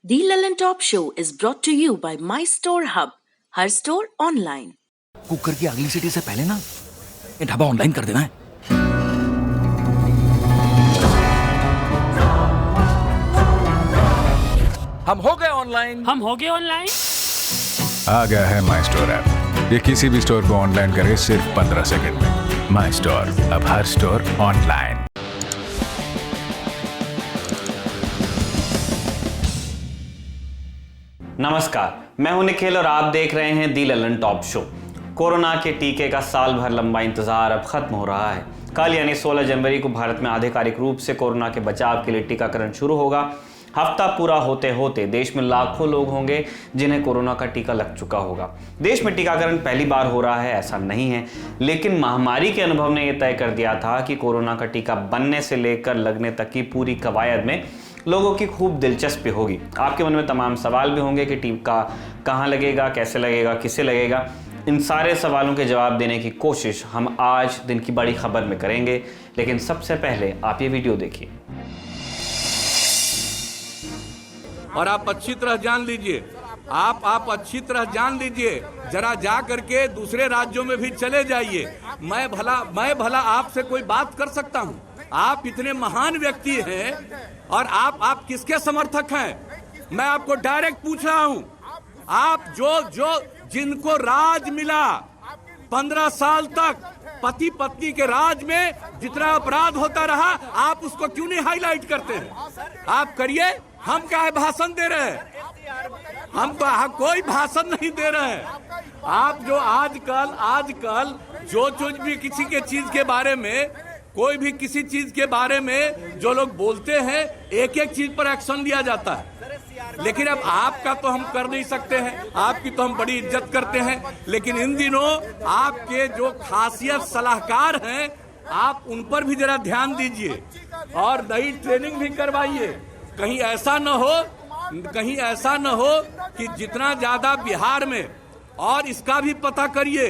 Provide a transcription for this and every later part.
The Lellan Top Show is brought to you by My Store Hub, her store online. Cooker की अगली सीटी से पहले ना ये ढाबा ऑनलाइन कर देना है। हम हो गए ऑनलाइन। आ गया है माई स्टोर ऐप। ये किसी भी स्टोर को ऑनलाइन करे सिर्फ 15 सेकंड में। माई स्टोर, अब हर स्टोर ऑनलाइन। नमस्कार, मैं हूं निखिल और आप देख रहे हैं दी लल्लन टॉप शो। कोरोना के टीके का साल भर लंबा इंतजार अब खत्म हो रहा है। कल यानी 16 जनवरी को भारत में आधिकारिक रूप से कोरोना के बचाव के लिए टीकाकरण शुरू होगा। हफ्ता पूरा होते होते देश में लाखों लोग होंगे जिन्हें कोरोना का टीका लग चुका होगा। देश में टीकाकरण पहली बार हो रहा है ऐसा नहीं है, लेकिन महामारी के अनुभव ने यह तय कर दिया था कि कोरोना का टीका बनने से लेकर लगने तक की पूरी कवायद में लोगों की खूब दिलचस्पी होगी। आपके मन में तमाम सवाल भी होंगे कि टीका कहाँ लगेगा, कैसे लगेगा, किसे लगेगा। इन सारे सवालों के जवाब देने की कोशिश हम आज दिन की बड़ी खबर में करेंगे, लेकिन सबसे पहले आप ये वीडियो देखिए। और आप अच्छी तरह जान लीजिए, आप अच्छी तरह जान लीजिए, जरा जा करके दूसरे राज्यों में भी चले जाइए। मैं भला आपसे कोई बात कर सकता हूँ? आप इतने महान व्यक्ति हैं और आप किसके समर्थक हैं? मैं आपको डायरेक्ट पूछ रहा हूँ। आप जो जिनको राज मिला 15 साल तक, पति पत्नी के राज में जितना अपराध होता रहा, आप उसको क्यों नहीं हाईलाइट करते हैं? आप करिए। हम क्या है भाषण दे रहे हैं? हम कोई भाषण नहीं दे रहे हैं। आप जो आजकल जो भी किसी के चीज के बारे में, कोई भी किसी चीज के बारे में जो लोग बोलते हैं, एक एक चीज पर एक्शन लिया जाता है। लेकिन अब आपका तो हम कर नहीं सकते हैं, आपकी तो हम बड़ी इज्जत करते हैं, लेकिन इन दिनों आपके जो खासियत सलाहकार हैं, आप उन पर भी जरा ध्यान दीजिए और नई ट्रेनिंग भी करवाइए। कहीं ऐसा न हो कि जितना ज्यादा बिहार में, और इसका भी पता करिए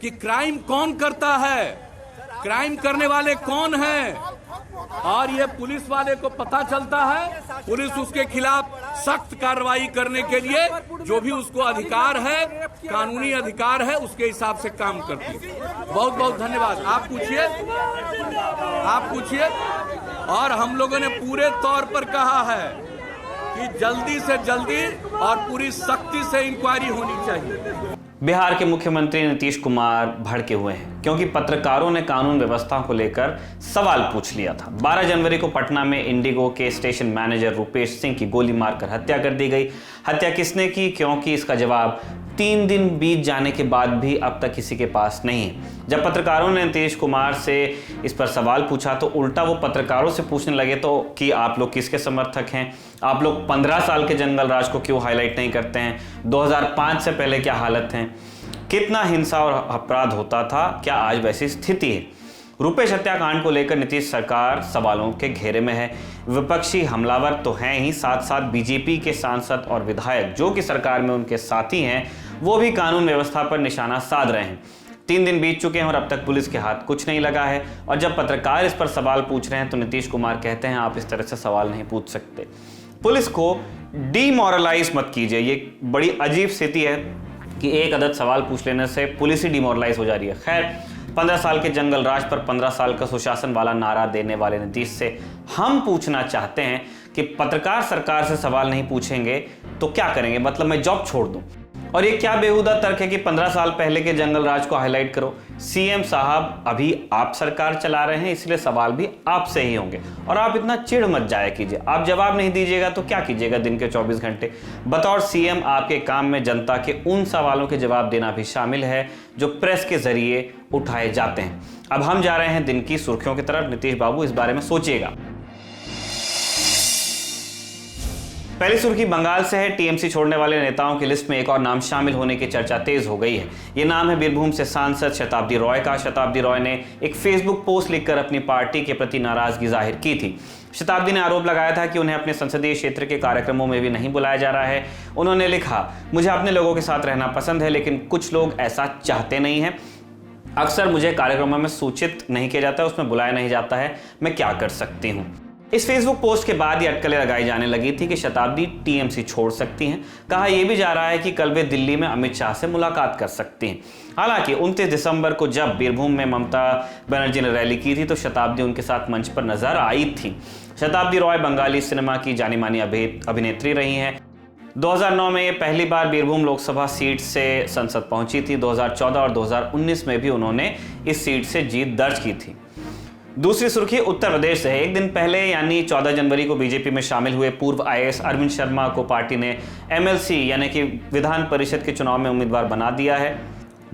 कि क्राइम कौन करता है, क्राइम करने वाले कौन हैं, और ये पुलिस वाले को पता चलता है, पुलिस उसके खिलाफ सख्त कार्रवाई करने के लिए जो भी उसको अधिकार है, कानूनी अधिकार है, उसके हिसाब से काम करती है। बहुत बहुत धन्यवाद। आप पूछिए। और हम लोगों ने पूरे तौर पर कहा है कि जल्दी से जल्दी और पूरी सख्ती से इंक्वायरी होनी चाहिए। बिहार के मुख्यमंत्री नीतीश कुमार भड़के हुए हैं क्योंकि पत्रकारों ने कानून व्यवस्था को लेकर सवाल पूछ लिया था। 12 जनवरी को पटना में इंडिगो के स्टेशन मैनेजर रूपेश सिंह की गोली मारकर हत्या कर दी गई। हत्या किसने की, क्योंकि इसका जवाब 3 दिन बीत जाने के बाद भी अब तक किसी के पास नहीं है। जब पत्रकारों ने नीतीश कुमार से इस पर सवाल पूछा तो उल्टा वो पत्रकारों से पूछने लगे तो कि आप लोग किसके समर्थक हैं, आप लोग 15 साल के जंगल राज को क्यों हाईलाइट नहीं करते हैं, 2005 से पहले क्या हालत है, कितना हिंसा और अपराध होता था, क्या आज वैसी स्थिति है। रूपेश हत्याकांड को लेकर नीतीश सरकार सवालों के घेरे में है। विपक्षी हमलावर तो हैं ही, साथ साथ बीजेपी के सांसद और विधायक जो कि सरकार में उनके साथी हैं, वो भी कानून व्यवस्था पर निशाना साध रहे हैं। 3 दिन बीत चुके हैं और अब तक पुलिस के हाथ कुछ नहीं लगा है। और जब पत्रकार इस पर सवाल पूछ रहे हैं तो नीतीश कुमार कहते हैं आप इस तरह से सवाल नहीं पूछ सकते। पुलिस को डिमोरलाइज मत कीजिए। ये बड़ी अजीब स्थिति है कि एक अदद सवाल पूछ लेने से पुलिस ही डिमोरलाइज हो जा रही है। खैर, 15 साल के जंगल राज पर 15 साल का सुशासन वाला नारा देने वाले नीतीश से हम पूछना चाहते हैं कि पत्रकार सरकार से सवाल नहीं पूछेंगे तो क्या करेंगे? मतलब मैं जॉब छोड़ दूं? और ये क्या बेहुदा तर्क है कि 15 साल पहले के जंगल राज को हाईलाइट करो। सीएम साहब अभी आप सरकार चला रहे हैं, इसलिए सवाल भी आपसे ही होंगे और आप इतना चिढ़ मत जाया कीजिए। आप जवाब नहीं दीजिएगा तो क्या कीजिएगा दिन के 24 घंटे? बतौर सीएम आपके काम में जनता के उन सवालों के जवाब देना भी शामिल है जो प्रेस के जरिए उठाए जाते हैं। अब हम जा रहे हैं दिन की सुर्खियों की तरफ। नीतीश बाबू, इस बारे में सोचिएगा। पहली सुर्खी बंगाल से है। टीएमसी छोड़ने वाले नेताओं की लिस्ट में एक और नाम शामिल होने की चर्चा तेज हो गई है। ये नाम है बीरभूम से सांसद शताब्दी रॉय का। शताब्दी रॉय ने एक फेसबुक पोस्ट लिखकर अपनी पार्टी के प्रति नाराजगी जाहिर की थी। शताब्दी ने आरोप लगाया था कि उन्हें अपने संसदीय क्षेत्र के कार्यक्रमों में भी नहीं बुलाया जा रहा है। उन्होंने लिखा, मुझे अपने लोगों के साथ रहना पसंद है, लेकिन कुछ लोग ऐसा चाहते नहीं हैं। अक्सर मुझे कार्यक्रमों में सूचित नहीं किया जाता है, उसमें बुलाया नहीं जाता है। मैं क्या कर सकती हूँ? इस फेसबुक पोस्ट के बाद ये अटकलें लगाई जाने लगी थी कि शताब्दी टीएमसी छोड़ सकती हैं। कहा यह भी जा रहा है कि कल वे दिल्ली में अमित शाह से मुलाकात कर सकती हैं। हालांकि 29 दिसंबर को जब बीरभूम में ममता बनर्जी ने रैली की थी तो शताब्दी उनके साथ मंच पर नजर आई थी। शताब्दी रॉय बंगाली सिनेमा की जानी मानी अभिनेत्री रही हैं। 2009 में ये पहली बार बीरभूम लोकसभा सीट से संसद पहुंची थी। 2014 और 2019 में भी उन्होंने इस सीट से जीत दर्ज की थी। दूसरी सुर्खी उत्तर प्रदेश से है। एक दिन पहले यानी 14 जनवरी को बीजेपी में शामिल हुए पूर्व आईएएस अरविंद शर्मा को पार्टी ने एमएलसी यानी कि विधान परिषद के चुनाव में उम्मीदवार बना दिया है।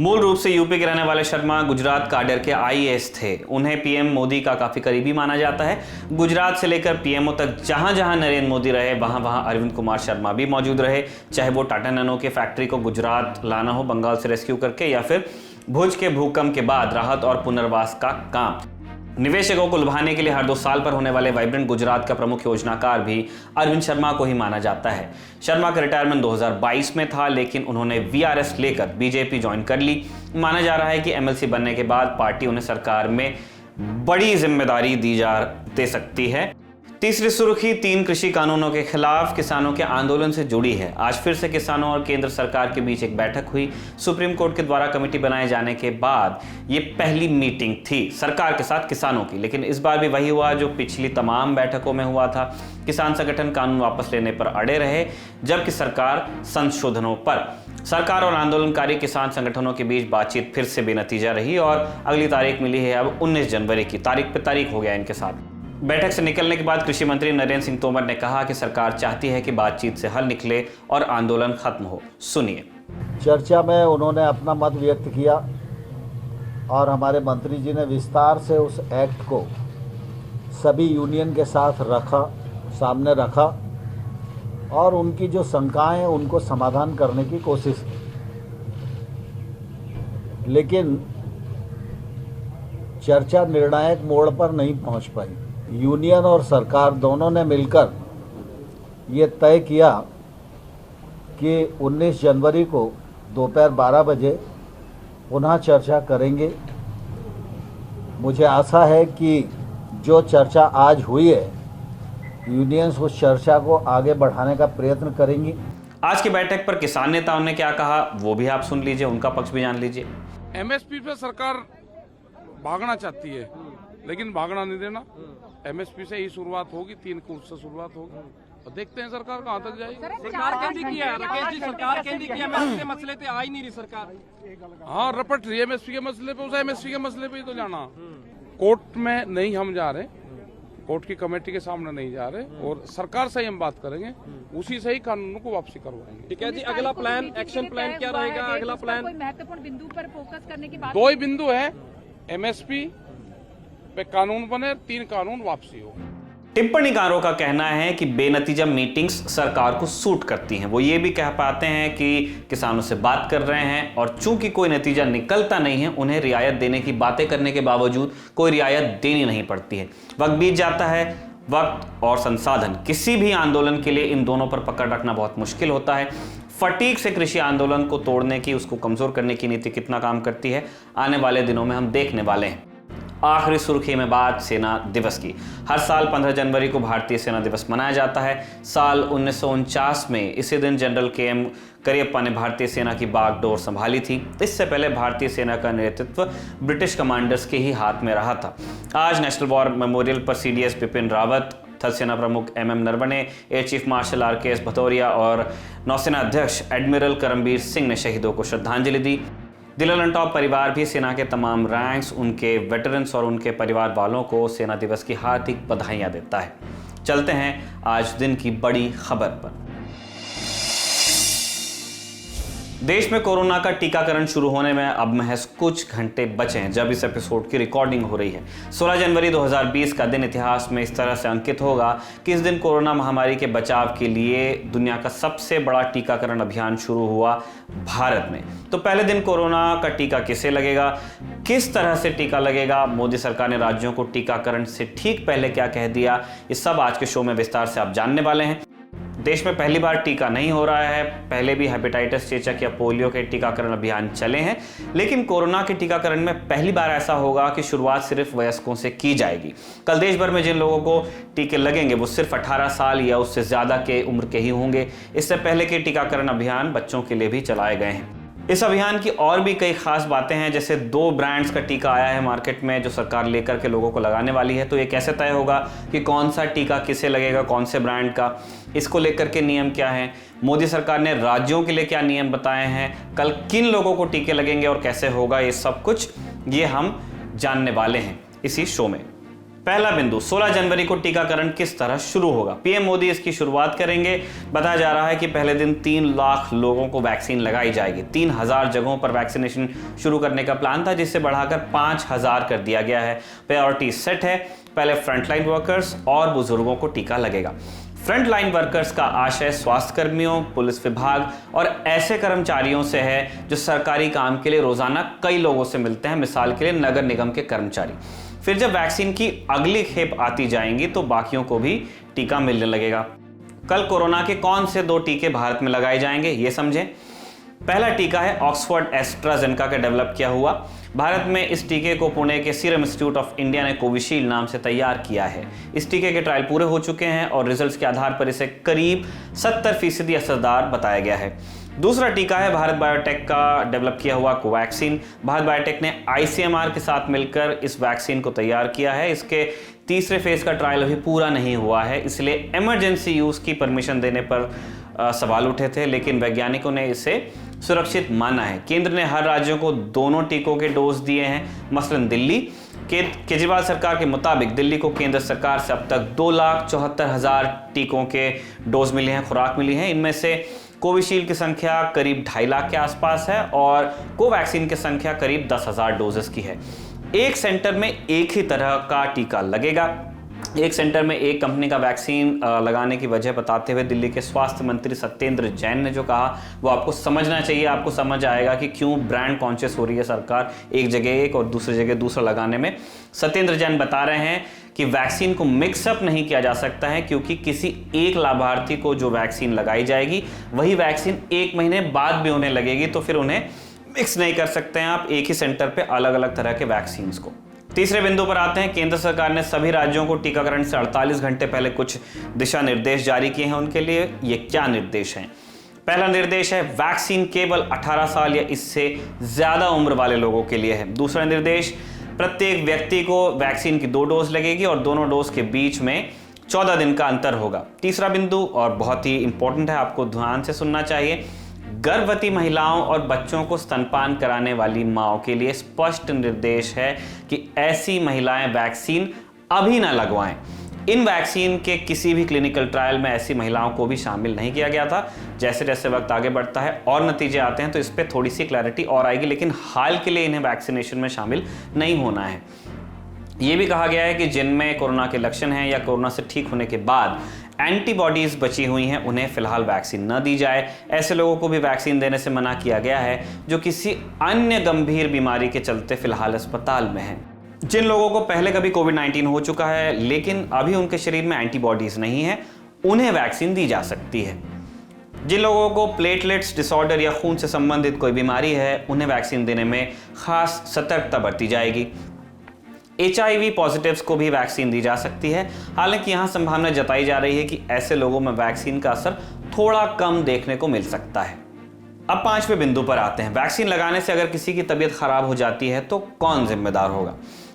मूल रूप से यूपी के रहने वाले शर्मा गुजरात काडर के आईएएस थे। उन्हें पीएम मोदी का काफी करीबी माना जाता है। गुजरात से लेकर पीएमओ तक जहां जहां नरेंद्र मोदी रहे वहां वहां अरविंद कुमार शर्मा भी मौजूद रहे, चाहे वो टाटा नैनो के फैक्ट्री को गुजरात लाना हो बंगाल से रेस्क्यू करके, या फिर भुज के भूकंप के बाद राहत और पुनर्वास का काम। निवेशकों को लुभाने के लिए हर 2 साल पर होने वाले वाइब्रेंट गुजरात का प्रमुख योजनाकार भी अरविंद शर्मा को ही माना जाता है। शर्मा का रिटायरमेंट 2022 में था, लेकिन उन्होंने वीआरएस लेकर बीजेपी ज्वाइन कर ली। माना जा रहा है कि एमएलसी बनने के बाद पार्टी उन्हें सरकार में बड़ी जिम्मेदारी दे सकती है। तीसरी सुर्खी 3 कृषि कानूनों के खिलाफ किसानों के आंदोलन से जुड़ी है। आज फिर से किसानों और केंद्र सरकार के बीच एक बैठक हुई। सुप्रीम कोर्ट के द्वारा कमेटी बनाए जाने के बाद ये पहली मीटिंग थी सरकार के साथ किसानों की, लेकिन इस बार भी वही हुआ जो पिछली तमाम बैठकों में हुआ था। किसान संगठन कानून वापस लेने पर अड़े रहे, जबकि सरकार संशोधनों पर। सरकार और आंदोलनकारी किसान संगठनों के बीच बातचीत फिर से बेनतीजा रही और अगली तारीख मिली है अब 19 जनवरी की। तारीख पे तारीख हो गया इनके साथ। बैठक से निकलने के बाद कृषि मंत्री नरेंद्र सिंह तोमर ने कहा कि सरकार चाहती है कि बातचीत से हल निकले और आंदोलन खत्म हो। सुनिए। चर्चा में उन्होंने अपना मत व्यक्त किया और हमारे मंत्री जी ने विस्तार से उस एक्ट को सभी यूनियन के साथ सामने रखा और उनकी जो शंकाएं उनको समाधान करने की कोशिश की, लेकिन चर्चा निर्णायक मोड़ पर नहीं पहुंच पाई। यूनियन और सरकार दोनों ने मिलकर ये तय किया कि 19 जनवरी को दोपहर 12 बजे पुनः चर्चा करेंगे। मुझे आशा है कि जो चर्चा आज हुई है, यूनियंस उस चर्चा को आगे बढ़ाने का प्रयत्न करेंगी। आज की बैठक पर किसान नेताओं ने क्या कहा वो भी आप सुन लीजिए, उनका पक्ष भी जान लीजिए। एमएसपी पे सरकार भागना चाहती है, लेकिन भागना नहीं देना। एमएसपी से ही शुरुआत होगी, 3 करोड़ से शुरुआत होगी और देखते हैं सरकार कहां तक जाएगी। सरकार केंद्रीय किया है राकेश जी, सरकार केंद्रीय किया, एमएसपी के मसले पे आ ही नहीं रही सरकार। हाँ, रपट रही है एमएसपी के मसले पे। उस एमएसपी के मसले पे ही तो जाना। कोर्ट में नहीं हम जा रहे, कोर्ट की कमेटी के सामने नहीं जा रहे और सरकार से ही हम बात करेंगे, उसी से ही कानूनों को वापसी करवाएंगे। ठीक है जी, अगला प्लान, एक्शन प्लान क्या रहेगा? अगला प्लान कोई महत्वपूर्ण बिंदु पर फोकस करने की बात? 2 ही बिंदु है, एमएसपी पे कानून बने, 3 कानून वापसी हो। टिप्पणीकारों का कहना है कि बेनतीजा मीटिंग्स सरकार को सूट करती हैं। वो ये भी कह पाते हैं कि किसानों से बात कर रहे हैं और चूंकि कोई नतीजा निकलता नहीं है, उन्हें रियायत देने की बातें करने के बावजूद कोई रियायत देनी नहीं पड़ती है। वक्त बीत जाता है, वक्त और संसाधन किसी भी आंदोलन के लिए इन दोनों पर पकड़ रखना बहुत मुश्किल होता है। फटीक से कृषि आंदोलन को तोड़ने की, उसको कमजोर करने की नीति कितना काम करती है, आने वाले दिनों में हम देखने वाले हैं। आखिरी सुर्खी में बात सेना दिवस की। हर साल 15 जनवरी को भारतीय सेना दिवस मनाया जाता है। साल 1949 में इसी दिन जनरल KM करियप्पा ने भारतीय सेना की बागडोर संभाली थी। इससे पहले भारतीय सेना का नेतृत्व ब्रिटिश कमांडर्स के ही हाथ में रहा था। आज नेशनल वॉर मेमोरियल पर CDS बिपिन रावत, थल सेना प्रमुख MM Naravane, air chief marshal RKS Bhadauria और नौसेना अध्यक्ष एडमिरल करमबीर सिंह ने शहीदों को श्रद्धांजलि दी। दिल्लन ऑन टॉप परिवार भी सेना के तमाम रैंक्स, उनके वेटरन्स और उनके परिवार वालों को सेना दिवस की हार्दिक बधाइयां देता है। चलते हैं आज दिन की बड़ी खबर पर। देश में कोरोना का टीकाकरण शुरू होने में अब महज कुछ घंटे बचे हैं जब इस एपिसोड की रिकॉर्डिंग हो रही है। 16 जनवरी 2020 का दिन इतिहास में इस तरह से अंकित होगा कि इस दिन कोरोना महामारी के बचाव के लिए दुनिया का सबसे बड़ा टीकाकरण अभियान शुरू हुआ भारत में। तो पहले दिन कोरोना का टीका किसे लगेगा, किस तरह से टीका लगेगा, मोदी सरकार ने राज्यों को टीकाकरण से ठीक पहले क्या कह दिया, ये सब आज के शो में विस्तार से आप जानने वाले हैं। देश में पहली बार टीका नहीं हो रहा है। पहले भी हेपेटाइटिस, चेचक या पोलियो के टीकाकरण अभियान चले हैं, लेकिन कोरोना के टीकाकरण में पहली बार ऐसा होगा कि शुरुआत सिर्फ वयस्कों से की जाएगी। कल देश भर में जिन लोगों को टीके लगेंगे वो सिर्फ 18 साल या उससे ज्यादा के उम्र के ही होंगे। इससे पहले के टीकाकरण अभियान बच्चों के लिए भी चलाए गए हैं। इस अभियान की और भी कई खास बातें हैं, जैसे 2 ब्रांड्स का टीका आया है मार्केट में जो सरकार लेकर के लोगों को लगाने वाली है। तो ये कैसे तय होगा कि कौन सा टीका किसे लगेगा, कौन से ब्रांड का, इसको लेकर के नियम क्या हैं, मोदी सरकार ने राज्यों के लिए क्या नियम बताए हैं, कल किन लोगों को टीके लगेंगे और कैसे होगा, ये सब कुछ ये हम जानने वाले हैं इसी शो में। पहला बिंदु, 16 जनवरी को टीकाकरण किस तरह शुरू होगा। पीएम मोदी इसकी शुरुआत करेंगे। बताया जा रहा है कि पहले दिन 3 लाख लोगों को वैक्सीन लगाई जाएगी। 3000 जगहों पर वैक्सीनेशन शुरू करने का प्लान था, जिसे बढ़ाकर 5000 कर दिया गया है। प्रायोरिटी सेट है। पहले फ्रंटलाइन वर्कर्स और बुजुर्गों को टीका लगेगा। फ्रंटलाइन वर्कर्स का आशय स्वास्थ्य कर्मियों, पुलिस विभाग और ऐसे कर्मचारियों से है जो सरकारी काम के लिए रोजाना कई लोगों से मिलते हैं, मिसाल के लिए नगर निगम के कर्मचारी। फिर जब वैक्सीन की अगली खेप आती जाएंगी तो बाकियों को भी टीका मिलने लगेगा। कल कोरोना के कौन से 2 टीके भारत में लगाए जाएंगे ये समझें। पहला टीका है ऑक्सफोर्ड एस्ट्राजेनेका का डेवलप किया हुआ। भारत में इस टीके को पुणे के सीरम इंस्टीट्यूट ऑफ इंडिया ने कोविशील्ड नाम से तैयार किया है। इस टीके के ट्रायल पूरे हो चुके हैं और रिजल्ट्स के आधार पर इसे करीब 70% असरदार बताया गया है। दूसरा टीका है भारत बायोटेक का डेवलप किया हुआ कोवैक्सीन। भारत बायोटेक ने ICMR के साथ मिलकर इस वैक्सीन को तैयार किया है। इसके तीसरे फेज का ट्रायल अभी पूरा नहीं हुआ है, इसलिए इमरजेंसी यूज की परमिशन देने पर सवाल उठे थे, लेकिन वैज्ञानिकों ने इसे सुरक्षित माना है। केंद्र ने हर राज्यों को दोनों टीकों के डोज दिए हैं। मसलन दिल्ली, केजरीवाल सरकार के मुताबिक दिल्ली को केंद्र सरकार से अब तक 2,74,000 टीकों के डोज मिले हैं, खुराक मिली है। इनमें से कोविशील्ड की संख्या करीब 2.5 लाख के आसपास है और कोवैक्सीन की संख्या करीब 10,000 डोजेस की है। एक सेंटर में एक ही तरह का टीका लगेगा। एक सेंटर में एक कंपनी का वैक्सीन लगाने की वजह बताते हुए दिल्ली के स्वास्थ्य मंत्री सत्येंद्र जैन ने जो कहा वो आपको समझना चाहिए। आपको समझ आएगा कि क्यों ब्रांड कॉन्शियस हो रही है सरकार, एक जगह एक और दूसरी जगह दूसरा लगाने में। सत्येंद्र जैन बता रहे हैं कि वैक्सीन को मिक्सअप नहीं किया जा सकता है, क्योंकि किसी एक लाभार्थी को जो वैक्सीन लगाई जाएगी वही वैक्सीन 1 महीने बाद भी उन्हें लगेगी, तो फिर उन्हें मिक्स नहीं कर सकते हैं आप एक ही सेंटर पे अलग अलग तरह के वैक्सीन को। तीसरे बिंदु पर आते हैं। केंद्र सरकार ने सभी राज्यों को टीकाकरण से 48 घंटे पहले कुछ दिशा निर्देश जारी किए हैं उनके लिए। ये क्या निर्देश हैं? पहला निर्देश है वैक्सीन केवल 18 साल या इससे ज्यादा उम्र वाले लोगों के लिए है। दूसरा निर्देश, प्रत्येक व्यक्ति को वैक्सीन की 2 डोज लगेगी और दोनों डोज के बीच में 14 दिन का अंतर होगा। तीसरा बिंदु और बहुत ही इंपॉर्टेंट है, आपको ध्यान से सुनना चाहिए, गर्भवती महिलाओं और बच्चों को स्तनपान कराने वाली माओं के लिए स्पष्ट निर्देश है कि ऐसी महिलाएं वैक्सीन अभी ना लगवाएं। इन वैक्सीन के किसी भी क्लिनिकल ट्रायल में ऐसी महिलाओं को भी शामिल नहीं किया गया था। जैसे जैसे वक्त आगे बढ़ता है और नतीजे आते हैं तो इस पर थोड़ी सी क्लैरिटी और आएगी, लेकिन हाल के लिए इन्हें वैक्सीनेशन में शामिल नहीं होना है। ये भी कहा गया है कि जिनमें कोरोना के लक्षण हैं या कोरोना से ठीक होने के बाद एंटीबॉडीज बची हुई हैं उन्हें फिलहाल वैक्सीन न दी जाए। ऐसे लोगों को भी वैक्सीन देने से मना किया गया है जो किसी अन्य गंभीर बीमारी के चलते फिलहाल अस्पताल में हैं। जिन लोगों को पहले कभी कोविड-19 हो चुका है लेकिन अभी उनके शरीर में एंटीबॉडीज नहीं है, उन्हें वैक्सीन दी जा सकती है। जिन लोगों को प्लेटलेट्स डिसऑर्डर या खून से संबंधित कोई बीमारी है उन्हें वैक्सीन देने में खास सतर्कता बरती जाएगी। HIV पॉजिटिव्स को भी वैक्सीन दी जा सकती है। हालांकि यहां संभावना जताई जा रही है कि ऐसे लोगों में वैक्सीन का असर थोड़ा कम देखने को मिल सकता है। अब 5वें बिंदु पर आते हैं। वैक्सीन लगाने से अगर किसी की तबीयत खराब हो जाती है तो कौन जिम्मेदार होगा?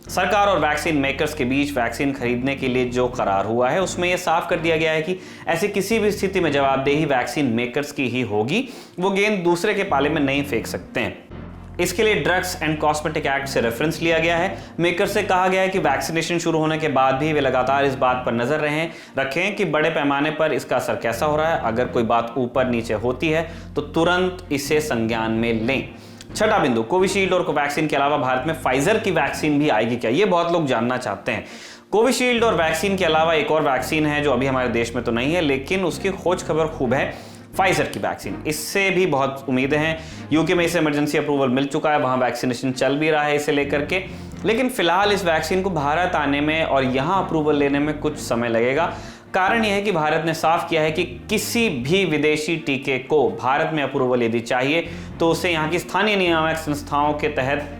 सरकार और वैक्सीन मेकर्स के बीच वैक्सीन खरीदने के लिए जो करार हुआ है उसमें यह साफ कर दिया गया है कि ऐसी किसी भी स्थिति में जवाबदेही वैक्सीन मेकर्स की ही होगी। वो गेंद दूसरे के पाले में नहीं फेंक सकते हैं। इसके लिए ड्रग्स एंड कॉस्मेटिक एक्ट से रेफरेंस लिया गया है। मेकर से कहा गया है कि वैक्सीनेशन शुरू होने के बाद भी वे लगातार इस बात पर नजर रखें कि बड़े पैमाने पर इसका असर कैसा हो रहा है। अगर कोई बात ऊपर नीचे होती है तो तुरंत इसे संज्ञान में लें। छठा बिंदु, कोविशील्ड और कोवैक्सीन के अलावा भारत में फाइजर की वैक्सीन भी आएगी क्या? ये बहुत लोग जानना चाहते हैं। कोविशील्ड और वैक्सीन के अलावा एक और वैक्सीन है जो अभी हमारे देश में तो नहीं है, लेकिन उसकी खोज खबर खूब है, फाइजर की वैक्सीन। इससे भी बहुत उम्मीदें हैं। यूके में इसे इमरजेंसी अप्रूवल मिल चुका है, वहां वैक्सीनेशन चल भी रहा है इसे लेकर के, लेकिन फिलहाल इस वैक्सीन को भारत आने में और यहां अप्रूवल लेने में कुछ समय लगेगा। कारण यह है कि भारत ने साफ किया है कि किसी भी विदेशी टीके को भारत में अप्रूवल यदि चाहिए तो उसे यहाँ की स्थानीय नियामक संस्थाओं के तहत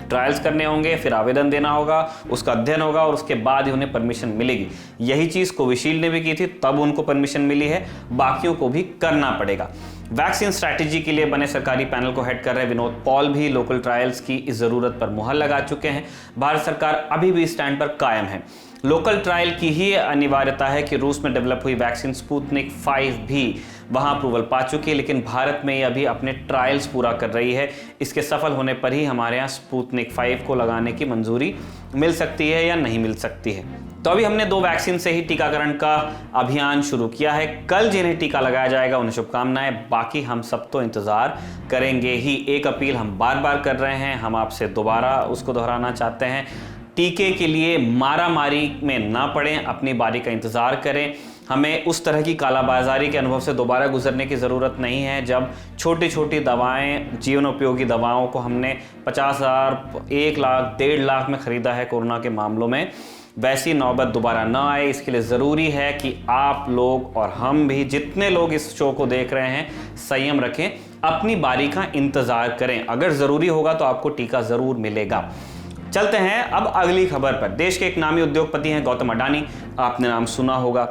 ट्रायल्स करने होंगे, फिर आवेदन देना होगा, उसका अध्ययन होगा और उसके बाद ही उन्हें परमिशन मिलेगी। यही चीज कोविशील्ड ने भी की थी, तब उनको परमिशन मिली है, बाकियों को भी करना पड़ेगा। वैक्सीन स्ट्रैटेजी के लिए बने सरकारी पैनल को हेड कर रहे विनोद पॉल भी लोकल ट्रायल्स की इस जरूरत पर मुहर लगा चुके हैं। भारत सरकार अभी भी स्टैंड पर कायम है। लोकल ट्रायल की ही अनिवार्यता है कि रूस में डेवलप हुई वैक्सीन स्पुतनिक 5 भी वहां अप्रूवल पा चुकी है, लेकिन भारत में ये अभी अपने ट्रायल्स पूरा कर रही है। इसके सफल होने पर ही हमारे यहाँ स्पुतनिक 5 को लगाने की मंजूरी मिल सकती है या नहीं मिल सकती है। तो अभी हमने 2 वैक्सीन से ही टीकाकरण का अभियान शुरू किया है। कल जिन्हें टीका लगाया जाएगा उन्हें शुभकामनाएं, बाकी हम सब तो इंतजार करेंगे ही। एक अपील हम बार बार कर रहे हैं, हम आपसे दोबारा उसको दोहराना चाहते हैं, टीके के लिए मारामारी में ना पड़ें, अपनी बारी का इंतजार करें। हमें उस तरह की कालाबाजारी के अनुभव से दोबारा गुजरने की ज़रूरत नहीं है। जब छोटी छोटी दवाएं, जीवन उपयोगी दवाओं को हमने 50,000, 1 लाख, 1.5 लाख में ख़रीदा है कोरोना के मामलों में, वैसी नौबत दोबारा ना आए। इसके लिए ज़रूरी है कि आप लोग और हम भी, जितने लोग इस शो को देख रहे हैं, संयम रखें, अपनी बारी का इंतज़ार करें। अगर ज़रूरी होगा तो आपको टीका ज़रूर मिलेगा। चलते हैं अब अगली खबर पर। देश के एक नामी उद्योगपति हैं गौतम अडानी, आपने नाम सुना होगा।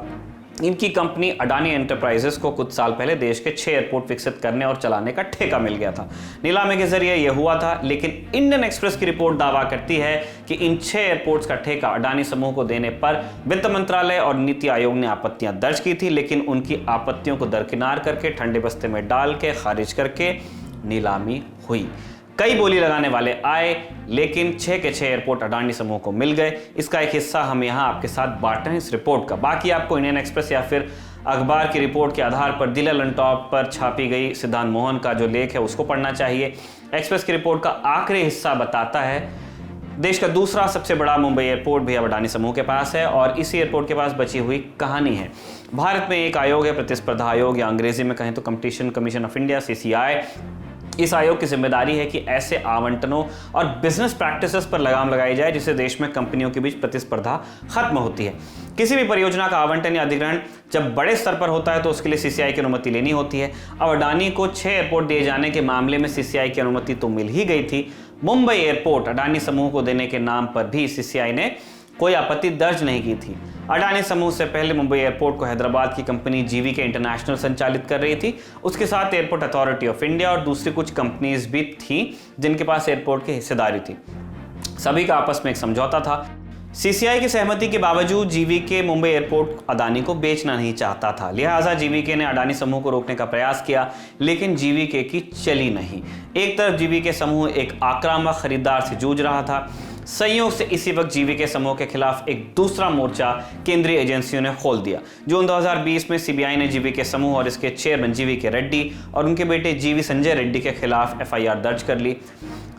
इनकी कंपनी अडानी एंटरप्राइजेस को कुछ साल पहले देश के 6 एयरपोर्ट विकसित करने और चलाने का ठेका मिल गया था। नीलामी के जरिए यह हुआ था, लेकिन इंडियन एक्सप्रेस की रिपोर्ट दावा करती है कि इन 6 एयरपोर्ट्स का ठेका अडानी समूह को देने पर वित्त मंत्रालय और नीति आयोग ने आपत्तियां दर्ज की थी, लेकिन उनकी आपत्तियों को दरकिनार करके, ठंडे बस्ते में डाल के, खारिज करके नीलामी हुई। कई बोली लगाने वाले आए, लेकिन 6 के 6 एयरपोर्ट अडानी समूह को मिल गए। इसका एक हिस्सा हम यहाँ आपके साथ बांट रहे हैं इस रिपोर्ट का। बाकी आपको इंडियन एक्सप्रेस या फिर अखबार की रिपोर्ट के आधार पर दिल्ली लैपटॉप पर छापी गई सिद्धांत मोहन का जो लेख है उसको पढ़ना चाहिए। एक्सप्रेस की रिपोर्ट का आखिरी हिस्सा बताता है देश का दूसरा सबसे बड़ा मुंबई एयरपोर्ट भी अब अडानी समूह के पास है और इसी एयरपोर्ट के पास बची हुई कहानी है। भारत में एक आयोग है, प्रतिस्पर्धा आयोग, या अंग्रेजी में कहें तो competition commission of India, CCI। इस आयोग की जिम्मेदारी है कि ऐसे आवंटनों और बिजनेस प्रैक्टिसेस पर लगाम लगाई जाए जिससे देश में कंपनियों के बीच प्रतिस्पर्धा खत्म होती है। किसी भी परियोजना का आवंटन या अधिग्रहण जब बड़े स्तर पर होता है तो उसके लिए CCI की अनुमति लेनी होती है। अब अडानी को 6 एयरपोर्ट दिए जाने के मामले में CCI की अनुमति तो मिल ही गई थी। मुंबई एयरपोर्ट अडानी समूह को देने के नाम पर भी CCI ने कोई आपत्ति दर्ज नहीं की थी। अडानी समूह से पहले मुंबई एयरपोर्ट को हैदराबाद की कंपनी GVK इंटरनेशनल संचालित कर रही थी। उसके साथ एयरपोर्ट अथॉरिटी ऑफ इंडिया और दूसरी कुछ कंपनीज भी थी जिनके पास एयरपोर्ट की हिस्सेदारी थी। सभी का आपस में एक समझौता था। CCI की सहमति के बावजूद GVK मुंबई एयरपोर्ट अडानी को बेचना नहीं चाहता था, लिहाजा GVK ने अडानी समूह को रोकने का प्रयास किया, लेकिन GVK की चली नहीं। एक तरफ GVK समूह एक आक्रामक खरीदार से जूझ रहा था, संयोग से इसी वक्त GVK समूह के खिलाफ एक दूसरा मोर्चा केंद्रीय एजेंसियों ने खोल दिया। जून 2020 में CBI ने GVK समूह और इसके चेयरमैन GVK रेड्डी और उनके बेटे GV संजय रेड्डी के खिलाफ FIR दर्ज कर ली।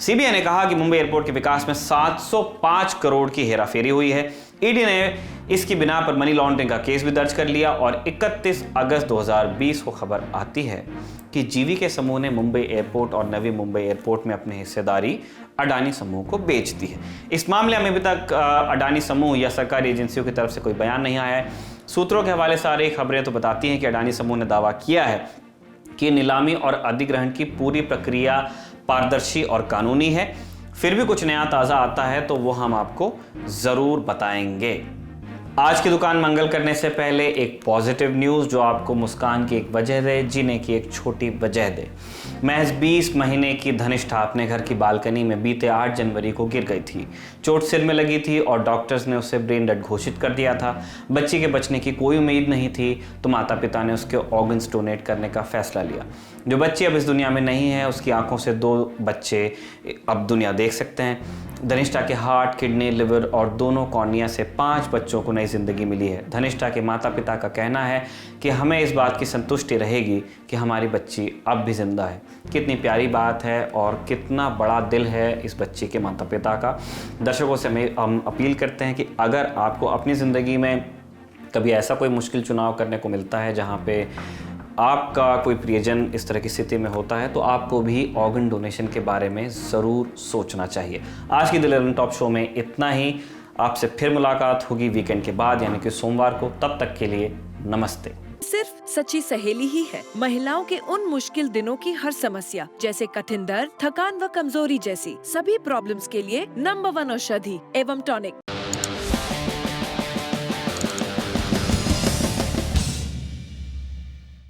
CBI ने कहा कि मुंबई एयरपोर्ट के विकास में 705 करोड़ की हेराफेरी हुई है। ED ने इसकी बिना पर मनी लॉन्ड्रिंग का केस भी दर्ज कर लिया और 31 अगस्त 2020 को खबर आती है कि GVK समूह ने मुंबई एयरपोर्ट और नवी मुंबई एयरपोर्ट में अपनी हिस्सेदारी अडानी समूह को बेच दी है। इस मामले में अभी तक अडानी समूह या सरकारी एजेंसियों की तरफ से कोई बयान नहीं आया है। सूत्रों के हवाले से आ रही खबरें तो बताती हैं कि अडानी समूह ने दावा किया है कि नीलामी और अधिग्रहण की पूरी प्रक्रिया पारदर्शी और कानूनी है। फिर भी कुछ नया ताज़ा आता है तो वो हम आपको ज़रूर बताएंगे। आज की दुकान मंगल करने से पहले एक पॉजिटिव न्यूज़ जो आपको मुस्कान की एक वजह दे, जीने की एक छोटी वजह दे। महज 20 महीने की धनिष्ठा अपने घर की बालकनी में बीते 8 जनवरी को गिर गई थी। चोट सिर में लगी थी और डॉक्टर्स ने उसे ब्रेन डेड घोषित कर दिया था। बच्ची के बचने की कोई उम्मीद नहीं थी तो माता पिता ने उसके ऑर्गन्स डोनेट करने का फैसला लिया। जो बच्ची अब इस दुनिया में नहीं है उसकी आंखों से 2 बच्चे अब दुनिया देख सकते हैं। धनिष्ठा के हार्ट, किडनी, लिवर और दोनों कॉर्निया से 5 बच्चों को नई जिंदगी मिली है। धनिष्ठा के माता पिता का कहना है कि हमें इस बात की संतुष्टि रहेगी कि हमारी बच्ची अब भी जिंदा है। कितनी प्यारी बात है और कितना बड़ा दिल है इस बच्ची के माता पिता का। दर्शकों से हम अपील करते हैं कि अगर आपको अपनी ज़िंदगी में कभी ऐसा कोई मुश्किल चुनाव करने को मिलता है जहाँ पे आपका कोई प्रियजन इस तरह की स्थिति में होता है तो आपको भी ऑर्गन डोनेशन के बारे में ज़रूर सोचना चाहिए। आज की दिल्ली टॉप शो में इतना ही। आपसे फिर मुलाकात होगी वीकेंड के बाद यानी कि सोमवार को। तब तक के लिए नमस्ते। सिर्फ सच्ची सहेली ही है महिलाओं के उन मुश्किल दिनों की हर समस्या, जैसे कठिन दर्द, थकान व कमजोरी जैसी सभी प्रॉब्लम्स के लिए नंबर 1 औषधि एवं टॉनिक।